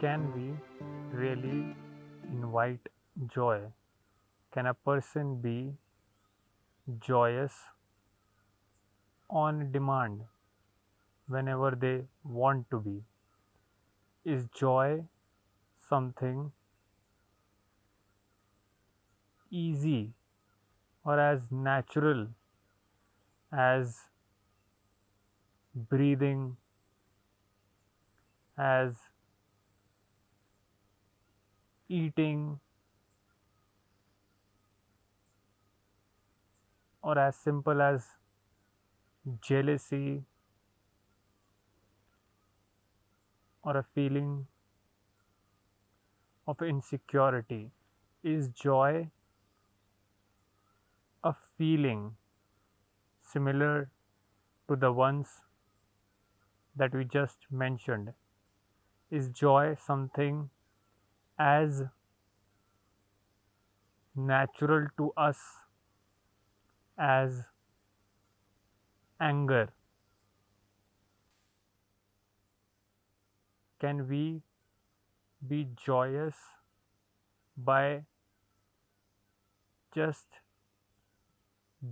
Can we really invite joy? Can a person be joyous on demand whenever they want to be? Is joy something easy or as natural as breathing, as eating, or as simple as jealousy or a feeling of insecurity? Is joy a feeling similar to the ones that we just mentioned? Is joy something as natural to us as anger? Can we be joyous by just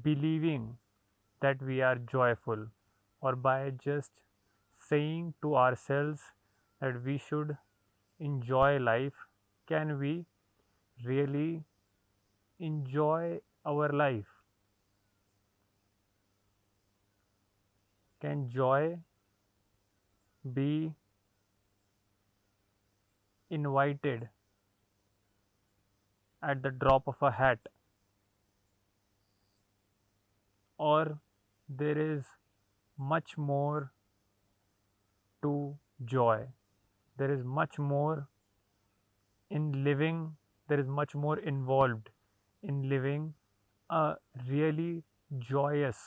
believing that we are joyful, or by just saying to ourselves that we should enjoy life? Can we really enjoy our life? Can joy be invited at the drop of a hat, or there is much more to joy? There is much more in living, there is much more involved in living a really joyous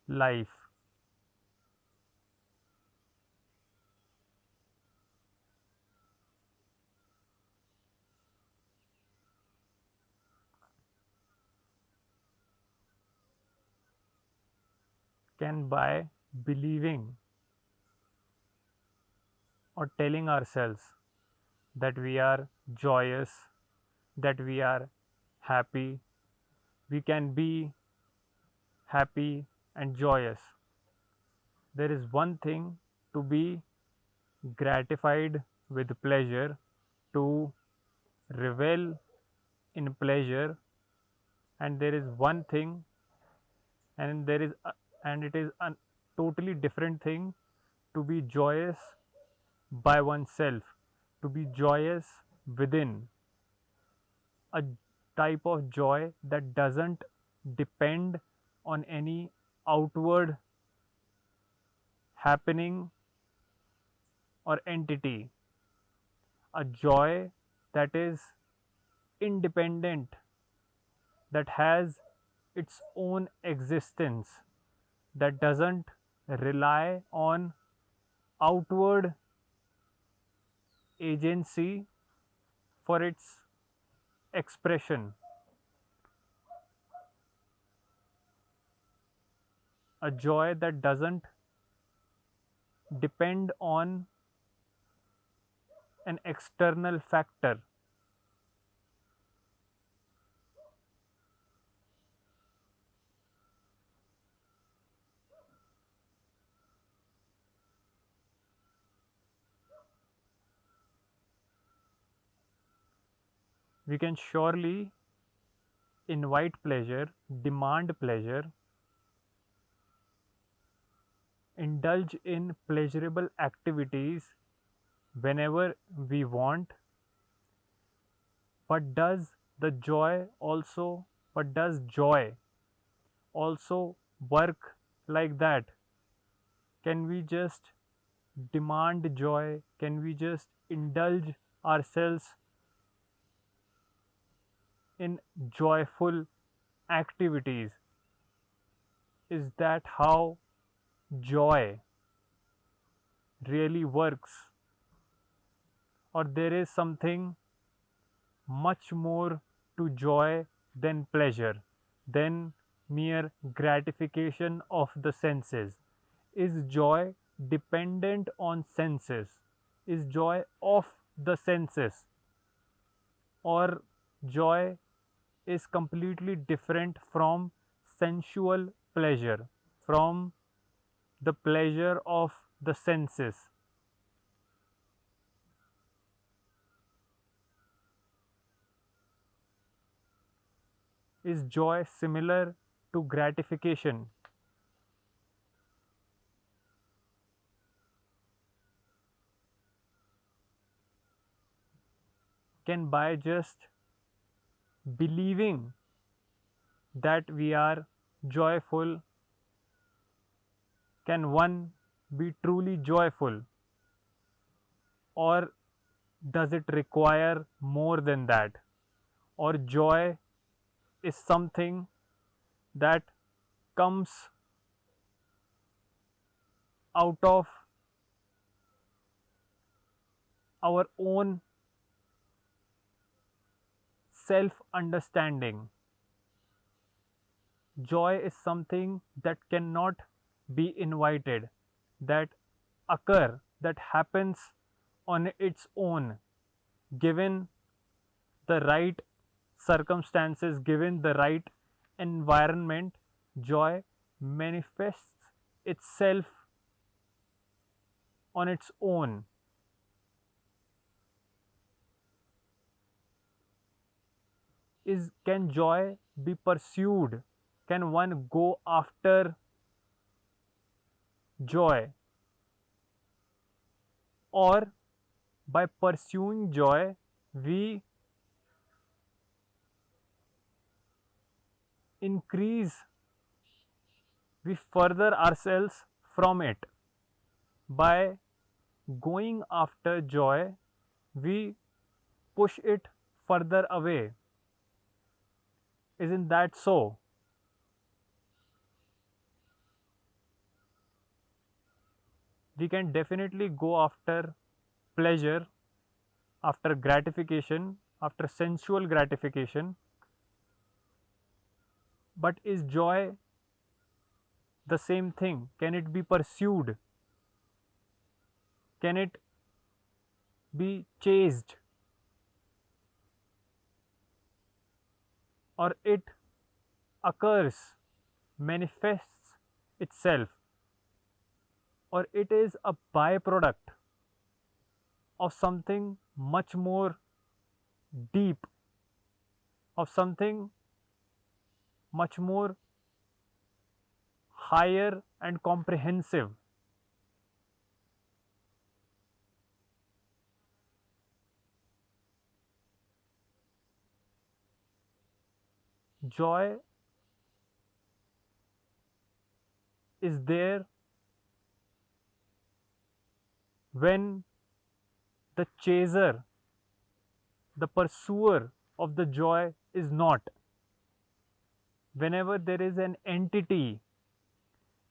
life. Can by believing or telling ourselves that we are joyous, that we are happy, we can be happy and joyous. There is one thing to be gratified with pleasure, to revel in pleasure, and there is one thing, and there is and it is a totally different thing to be joyous by oneself, to be joyous within, a type of joy that doesn't depend on any outward happening or entity, a joy that is independent, that has its own existence, that doesn't rely on outward agency for its expression, a joy that doesn't depend on an external factor. We can surely invite pleasure, demand pleasure, indulge in pleasurable activities whenever we want, but does joy also work like that? Can we just demand joy? Can we just indulge ourselves in joyful activities? Is that how joy really works? Or there is something much more to joy than pleasure, than mere gratification of the senses? Is joy dependent on senses? Is joy of the senses, or joy is completely different from sensual pleasure, from the pleasure of the senses. Is joy similar to gratification? Can by just believing that we are joyful, can one be truly joyful, or does it require more than that? Or joy is something that comes out of our own self understanding. Joy is something that cannot be invited, that that happens on its own, given the right circumstances, given the right environment. Joy manifests itself on its own. Is Can joy be pursued? Can one go after joy, or by pursuing joy we increase, we further ourselves from it? By going after joy we push it further away. Isn't that so? We can definitely go after pleasure, after gratification, after sensual gratification, but is joy the same thing? Can it be pursued? Can it be chased? Or it occurs, manifests itself? Or it is a byproduct of something much more deep, of something much more higher and comprehensive? Joy is there when the chaser, the pursuer of the joy is not. Whenever there is an entity,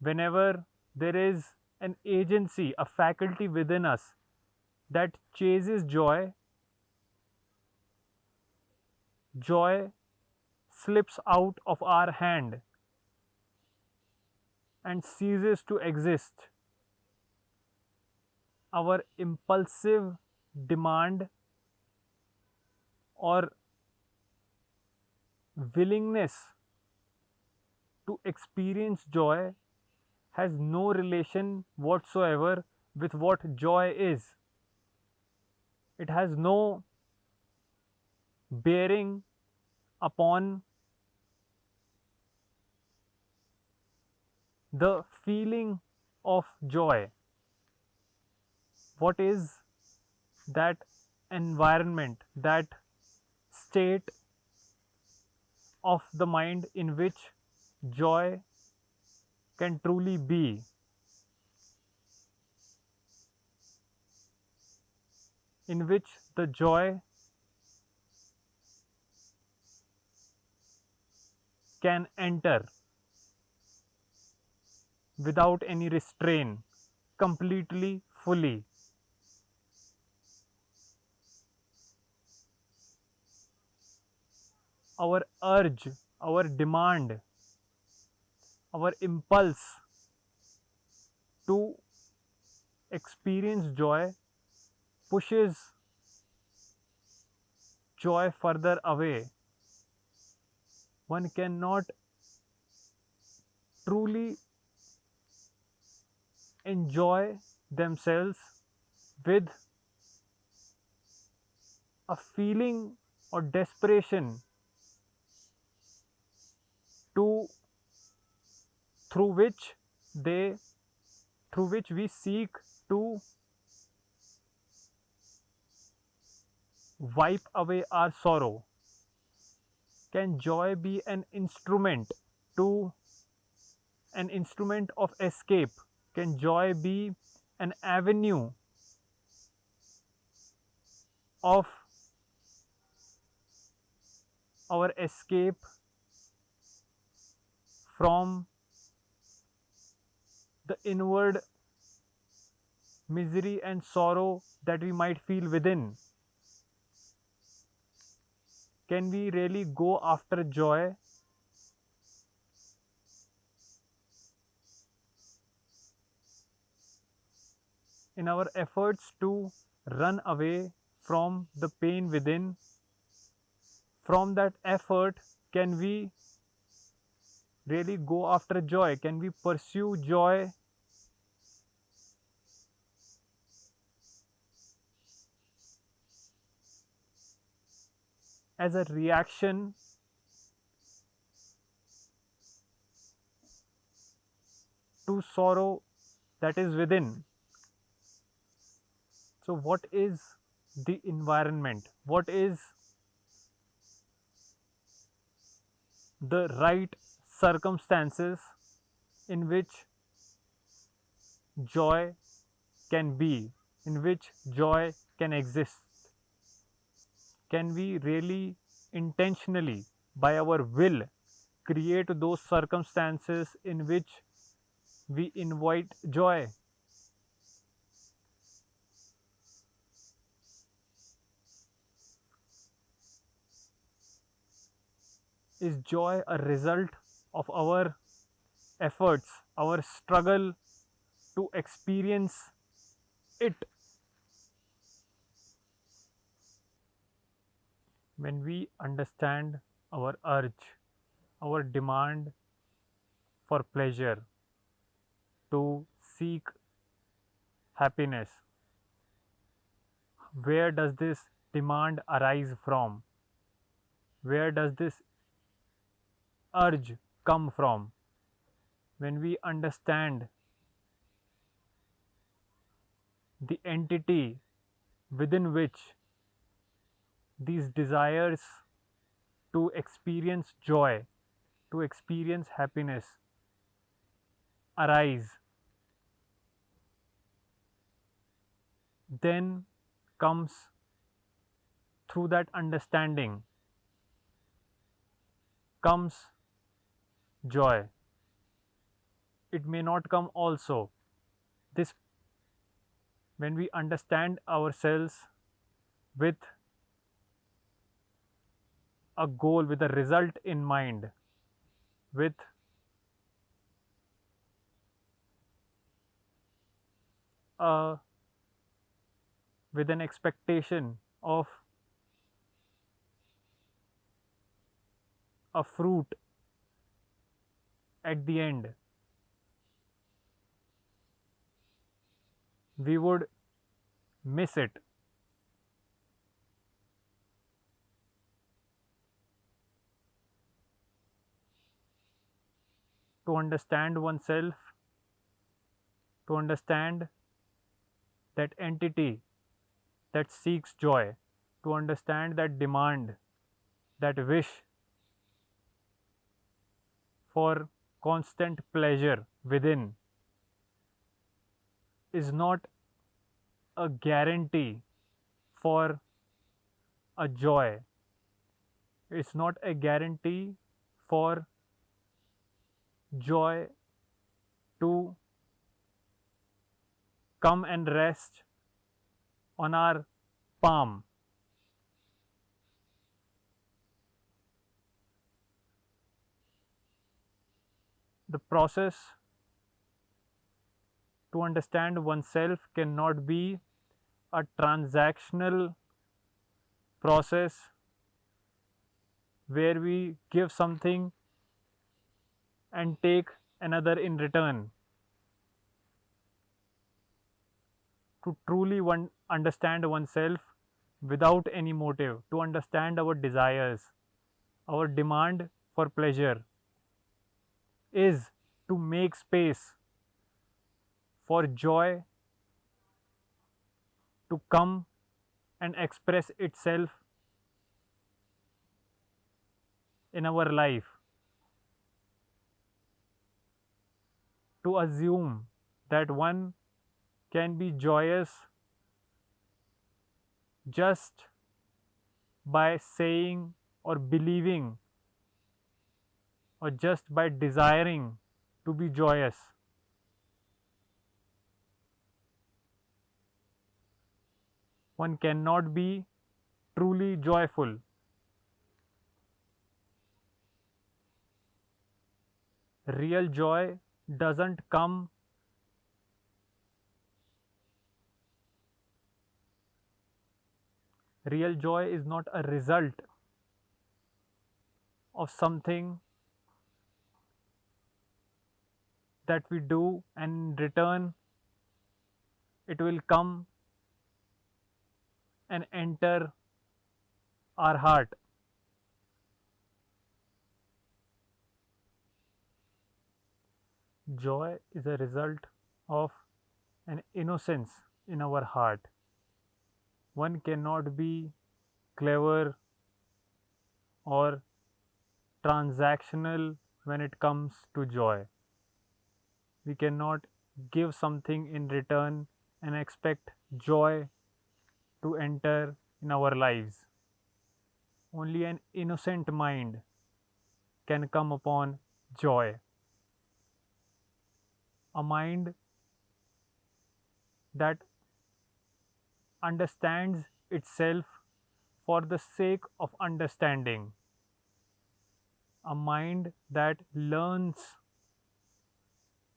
whenever there is an agency, a faculty within us that chases joy, joy slips out of our hand and ceases to exist. Our impulsive demand or willingness to experience joy has no relation whatsoever with what joy is. It has no bearing upon the feeling of joy. What is that environment, that state of the mind in which joy can truly be, in which the joy can enter without any restraint, completely, fully? Our urge, our demand, our impulse to experience joy pushes joy further away. One cannot truly enjoy themselves with a feeling or desperation to through which they through which we seek to wipe away our sorrow. Can joy be to an instrument of escape? Can joy be an avenue of our escape from the inward misery and sorrow that we might feel within? Can we really go after joy in our efforts to run away from the pain within? From that effort, can we really go after joy? Can we pursue joy as a reaction to sorrow that is within? So, what is the environment? What is the right circumstances in which joy can be, in which joy can exist? Can we really intentionally, by our will, create those circumstances in which we invite joy? Is joy a result of our efforts, our struggle to experience it? When we understand our urge, our demand for pleasure, to seek happiness, where does this demand arise from? Where does this urge come from? When we understand the entity within which these desires to experience joy, to experience happiness arise, then comes through that understanding comes joy. It may not come also. This, when we understand ourselves with a goal, with a result in mind, with a with an expectation of a fruit at the end, we would miss it. To understand oneself, to understand that entity that seeks joy, to understand that demand, that wish for constant pleasure within, is not a guarantee for a joy. It's not a guarantee for joy to come and rest on our palm. The process to understand oneself cannot be a transactional process where we give something and take another in return. To truly understand oneself without any motive, to understand our desires, our demand for pleasure, is to make space for joy to come and express itself in our life. To assume that one can be joyous just by saying or believing or just by desiring to be joyous. One cannot be truly joyful. Real joy doesn't come, real joy is not a result of something that we do and in return it will come and enter our heart. Joy is a result of an innocence in our heart. One cannot be clever or transactional when it comes to joy. We cannot give something in return and expect joy to enter in our lives. Only an innocent mind can come upon joy. A mind that understands itself for the sake of understanding. A mind that learns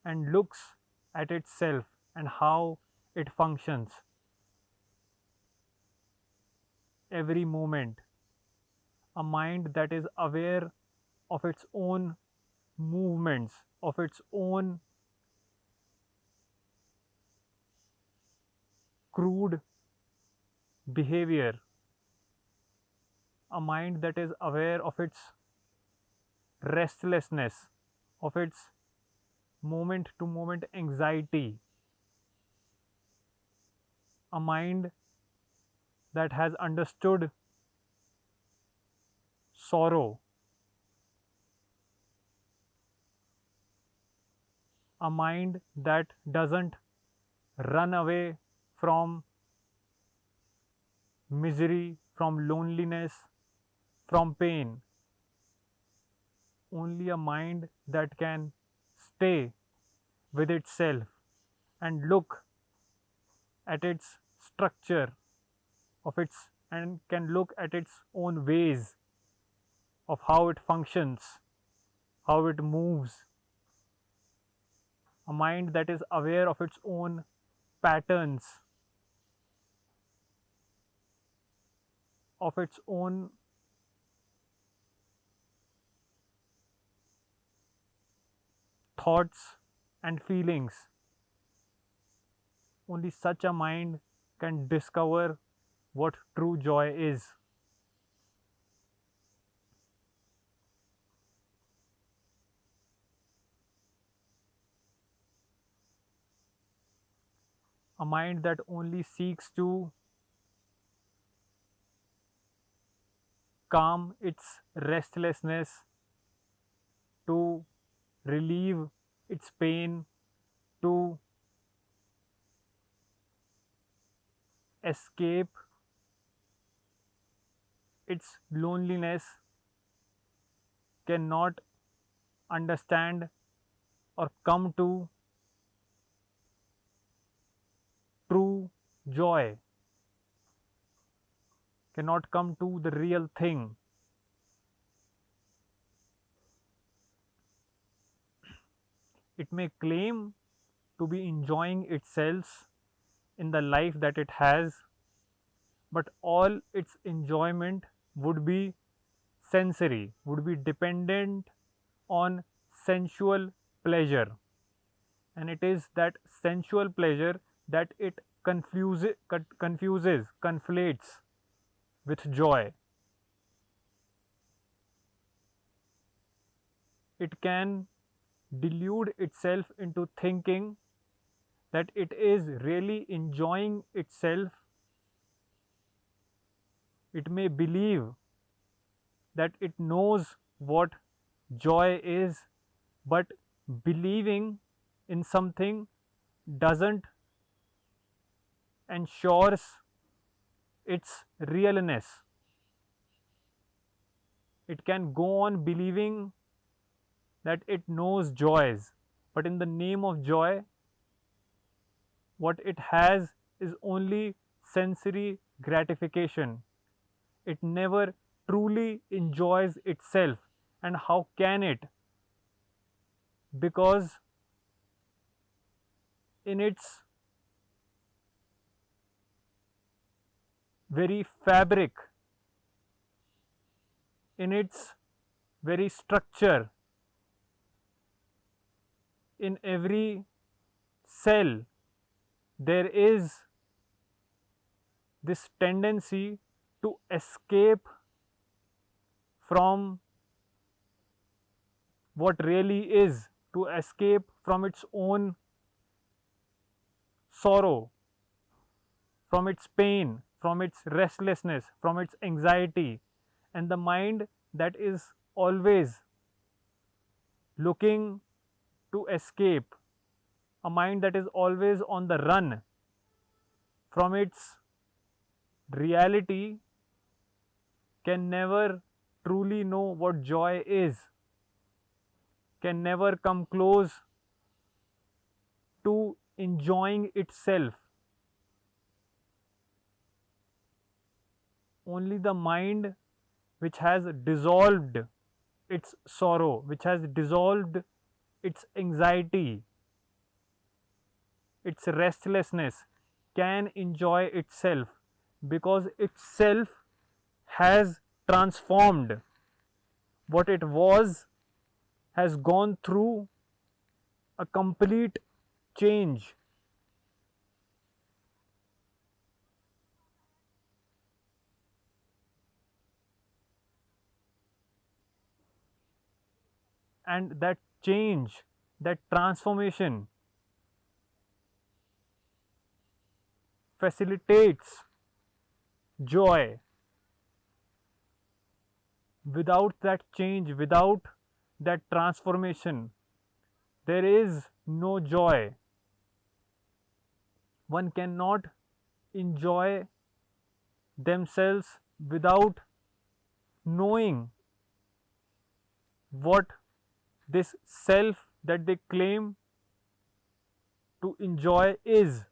and looks at itself and how it functions every moment. A mind that is aware of its own movements, of its own crude behavior. A mind that is aware of its restlessness, of its moment to moment anxiety. A mind that has understood sorrow. A mind that doesn't run away from misery, from loneliness, from pain. Only a mind that can stay with itself and look at its structure of its and can look at its own ways of how it functions, how it moves. A mind that is aware of its own patterns, of its own thoughts and feelings. Only such a mind can discover what true joy is. A mind that only seeks to calm its restlessness, to relieve its pain, to escape its loneliness, cannot understand or come to true joy, cannot come to the real thing. It may claim to be enjoying itself in the life that it has, but all its enjoyment would be sensory, would be dependent on sensual pleasure, and it is that sensual pleasure that it conflates with joy. It can delude itself into thinking that it is really enjoying itself. It may believe that it knows what joy is, but believing in something doesn't ensures its realness. It can go on believing that it knows joys, but in the name of joy, what it has is only sensory gratification. It never truly enjoys itself. And how can it? Because in its very fabric, in its very structure, in every cell, there is this tendency to escape from what really is, to escape from its own sorrow, from its pain, from its restlessness, from its anxiety. And the mind that is always looking to escape, a mind that is always on the run from its reality, can never truly know what joy is, can never come close to enjoying itself. Only the mind which has dissolved its sorrow, which has dissolved its anxiety, its restlessness, can enjoy itself, because itself has transformed. What it was has gone through a complete change. And that change, that transformation facilitates joy. Without that change, without that transformation, there is no joy. One cannot enjoy themselves without knowing what this self that they claim to enjoy is.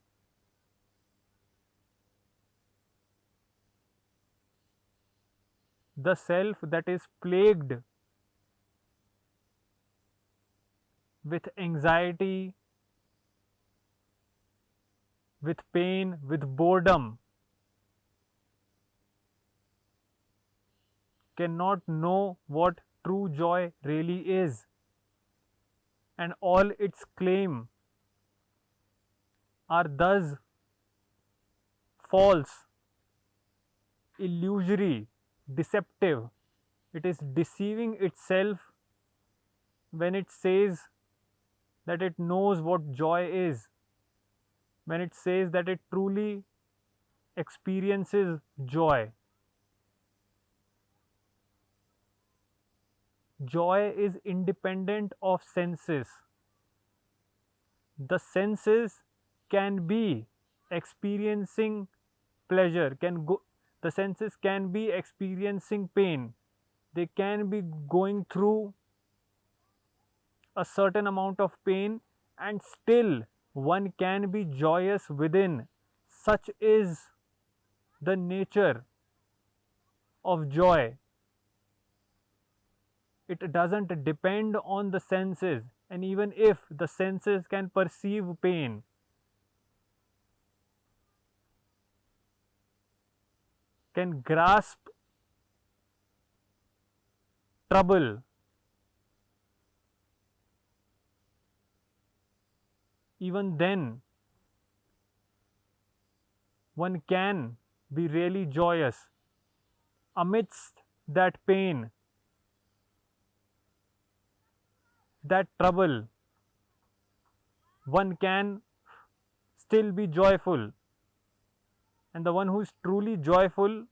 The self that is plagued with anxiety, with pain, with boredom, cannot know what true joy really is. And all its claim are thus false, illusory, deceptive. It is deceiving itself when it says that it knows what joy is, when it says that it truly experiences joy. Joy is independent of senses. The senses can be experiencing pleasure, can go, the senses can be experiencing pain, they can be going through a certain amount of pain, and still one can be joyous within. Such is the nature of joy. It doesn't depend on the senses, and even if the senses can perceive pain, can grasp trouble, even then one can be really joyous. Amidst that pain, that trouble, one can still be joyful. And the one who is truly joyful,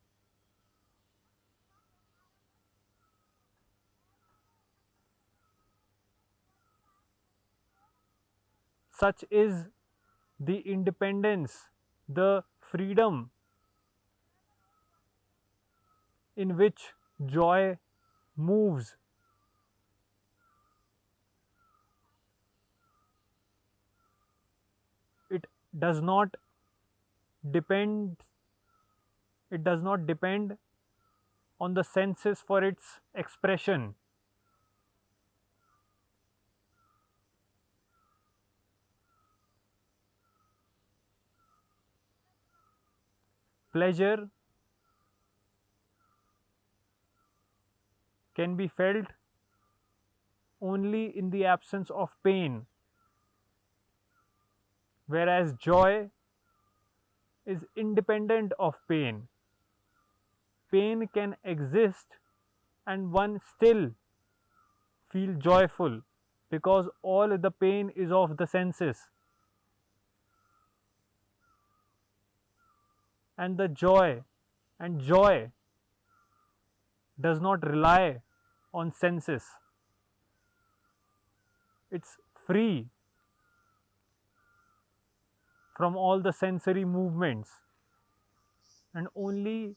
such is the independence, the freedom in which joy moves. It does not depend it does not depend on the senses for its expression. Pleasure can be felt only in the absence of pain, whereas joy is independent of pain. Pain can exist and one still feel joyful because all the pain is of the senses, and the joy does not rely on senses. It's free from all the sensory movements, and only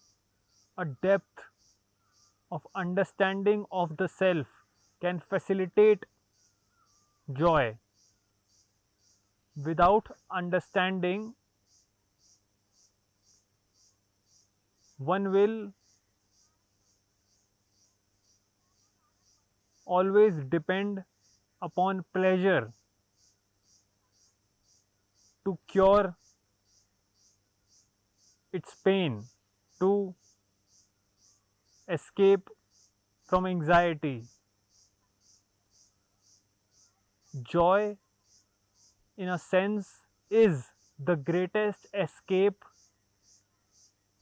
a depth of understanding of the self can facilitate joy. Without understanding, one will always depend upon pleasure to cure its pain, to escape from anxiety. Joy, in a sense, is the greatest escape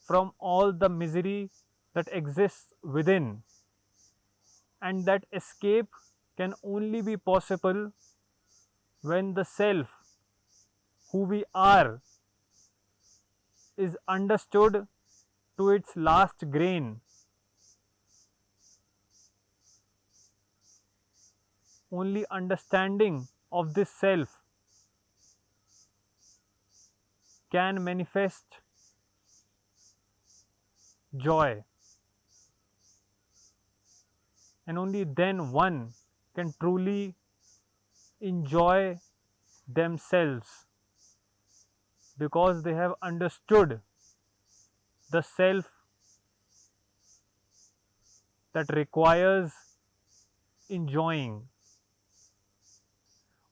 from all the misery that exists within. And that escape can only be possible when the self, who we are, is understood to its last grain. Only understanding of this self can manifest joy, and only then one can truly enjoy themselves because they have understood the self that requires enjoying.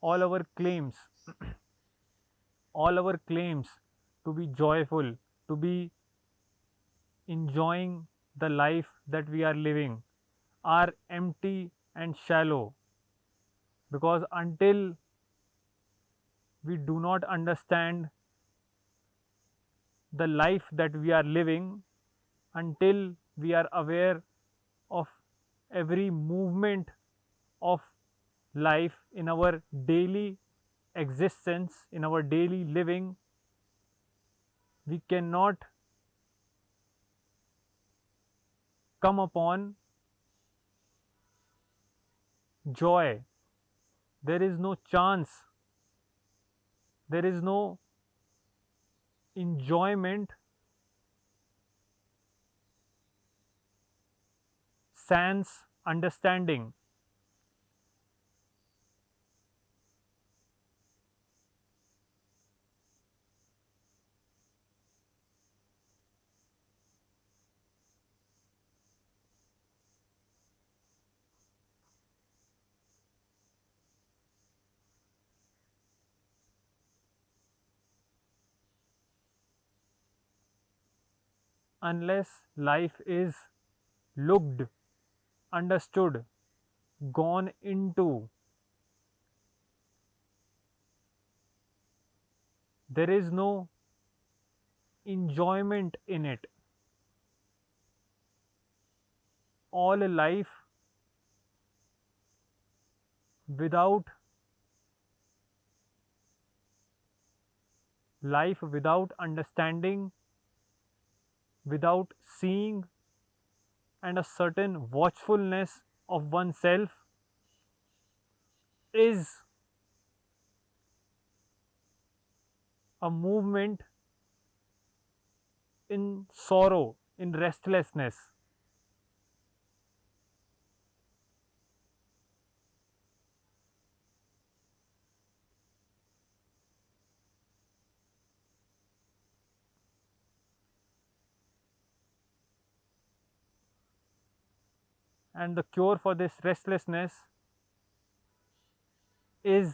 All our claims, all our claims to be joyful, to be enjoying the life that we are living, are empty and shallow, because until we do not understand the life that we are living, until we are aware of every movement of life in our daily existence, in our daily living, we cannot come upon joy. There is no chance, there is no enjoyment sans understanding. Unless life is looked understood, gone into, there is no enjoyment in it. All without life without understanding, without seeing, and a certain watchfulness of oneself is a movement in sorrow, in restlessness. And the cure for this restlessness is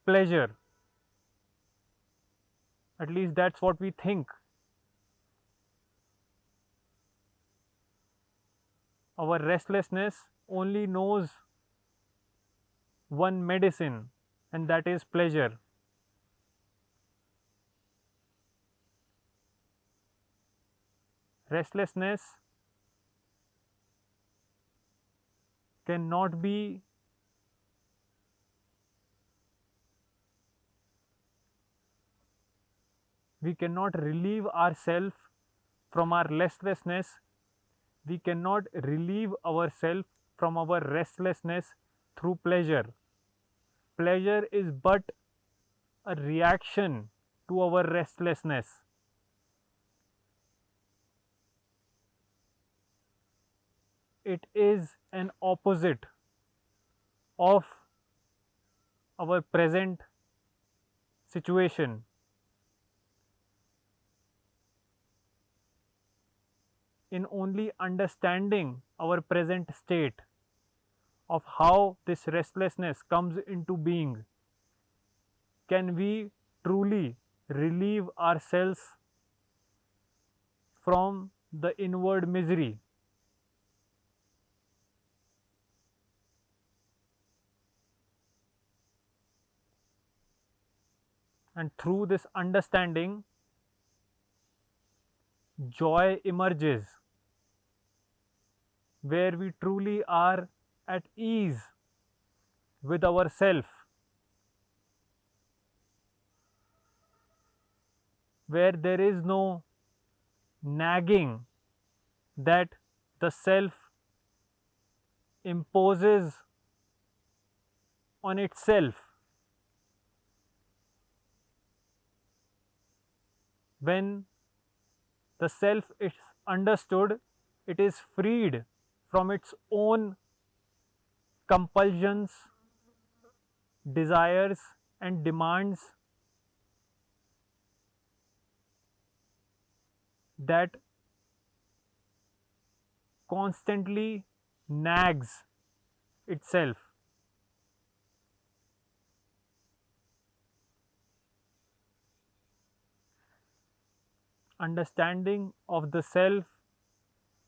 pleasure. At least that's what we think. Our restlessness only knows one medicine, and that is pleasure. Restlessness cannot be we cannot relieve ourselves from our restlessness. We cannot relieve ourselves from our restlessness through pleasure. Pleasure is but a reaction to our restlessness. It is an opposite of our present situation. In only understanding our present state of how this restlessness comes into being, can we truly relieve ourselves from the inward misery. And through this understanding, joy emerges, where we truly are at ease with ourself, where there is no nagging that the self imposes on itself. When the self is understood, it is freed from its own compulsions, desires, and demands that constantly nags itself. Understanding of the self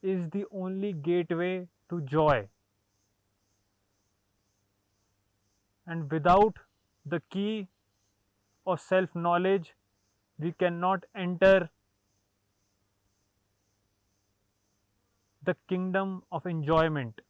is the only gateway to joy, and without the key of self knowledge, we cannot enter the kingdom of enjoyment.